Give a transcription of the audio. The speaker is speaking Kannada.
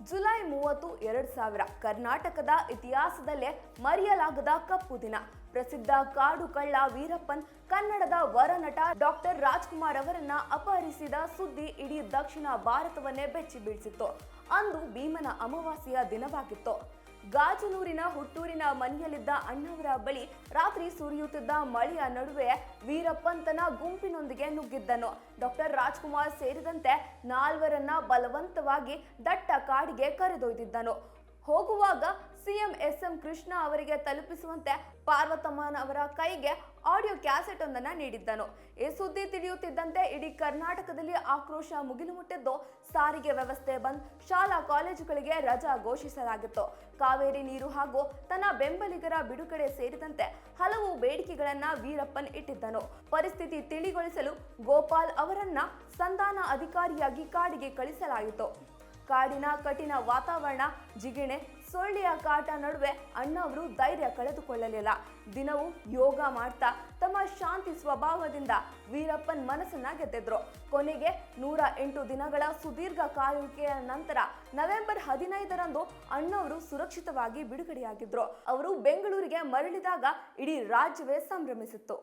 ಜುಲೈ 30, 2000 ಕರ್ನಾಟಕದ ಇತಿಹಾಸದಲ್ಲೇ ಮರೆಯಲಾಗದ ಕಪ್ಪು ದಿನ. ಪ್ರಸಿದ್ಧ ಕಾಡು ಕಳ್ಳ ವೀರಪ್ಪನ್ ಕನ್ನಡದ ವರನಟ ಡಾಕ್ಟರ್ ರಾಜ್ಕುಮಾರ್ ಅವರನ್ನ ಅಪಹರಿಸಿದ ಸುದ್ದಿ ಇಡೀ ದಕ್ಷಿಣ ಭಾರತವನ್ನೇ ಬೆಚ್ಚಿ ಬೀಳಿಸಿತ್ತು. ಅಂದು ಭೀಮನ ಅಮಾವಾಸ್ಯೆಯ ದಿನವಾಗಿತ್ತು. ಗಾಜನೂರಿನ ಹುಟ್ಟೂರಿನ ಮನೆಯಲ್ಲಿದ್ದ ಅಣ್ಣವರ ಬಳಿ ರಾತ್ರಿ ಸುರಿಯುತ್ತಿದ್ದ ಮಳೆಯ ನಡುವೆ ವೀರಪ್ಪನ್ ತನ್ನ ಗುಂಪಿನೊಂದಿಗೆ ನುಗ್ಗಿದ್ದನು. ಡಾಕ್ಟರ್ ರಾಜ್ಕುಮಾರ್ ಸೇರಿದಂತೆ 4 ಬಲವಂತವಾಗಿ ದಟ್ಟ ಕಾಡಿಗೆ ಕರೆದೊಯ್ದಿದ್ದನು. ಹೋಗುವಾಗ ಸಿಎಂ ಎಸ್.ಎಂ. ಕೃಷ್ಣ ಅವರಿಗೆ ತಲುಪಿಸುವಂತೆ ಪಾರ್ವತಮ್ಮನವರ ಕೈಗೆ ಆಡಿಯೋ ಕ್ಯಾಸೆಟ್ ಒಂದನ್ನು ನೀಡಿದ್ದನು. ಈ ಸುದ್ದಿ ತಿಳಿಯುತ್ತಿದ್ದಂತೆ ಇಡೀ ಕರ್ನಾಟಕದಲ್ಲಿ ಆಕ್ರೋಶ ಮುಗಿಲು ಮುಟ್ಟಿದ್ದು. ಸಾರಿಗೆ ವ್ಯವಸ್ಥೆ ಬಂದ್, ಶಾಲಾ ಕಾಲೇಜುಗಳಿಗೆ ರಜಾ ಘೋಷಿಸಲಾಗಿತ್ತು. ಕಾವೇರಿ ನೀರು ಹಾಗೂ ತನ್ನ ಬೆಂಬಲಿಗರ ಬಿಡುಗಡೆ ಸೇರಿದಂತೆ ಹಲವು ಬೇಡಿಕೆಗಳನ್ನ ವೀರಪ್ಪನ್ ಇಟ್ಟಿದ್ದನು. ಪರಿಸ್ಥಿತಿ ತಿಳಿಗೊಳಿಸಲು ಗೋಪಾಲ್ ಅವರನ್ನ ಸಂಧಾನ ಅಧಿಕಾರಿಯಾಗಿ ಕಾಡಿಗೆ ಕಳಿಸಲಾಯಿತು. ಕಾಡಿನ ಕಠಿಣ ವಾತಾವರಣ, ಜಿಗಿಣೆ, ಸೊಳ್ಳೆಯ ಕಾಟ ನಡುವೆ ಅಣ್ಣವರು ಧೈರ್ಯ ಕಳೆದುಕೊಳ್ಳಲಿಲ್ಲ. ದಿನವೂ ಯೋಗ ಮಾಡ್ತಾ ತಮ್ಮ ಶಾಂತಿ ಸ್ವಭಾವದಿಂದ ವೀರಪ್ಪನ್ ಮನಸ್ಸನ್ನ ಗೆದ್ದಿದ್ರು. ಕೊನೆಗೆ 108 ದಿನಗಳ ಸುದೀರ್ಘ ಕಾಯುವಿಕೆಯ ನಂತರ ನವೆಂಬರ್ 15ರಂದು ಅಣ್ಣವರು ಸುರಕ್ಷಿತವಾಗಿ ಬಿಡುಗಡೆಯಾಗಿದ್ರು. ಅವರು ಬೆಂಗಳೂರಿಗೆ ಮರಳಿದಾಗ ಇಡೀ ರಾಜ್ಯವೇ ಸಂಭ್ರಮಿಸಿತ್ತು.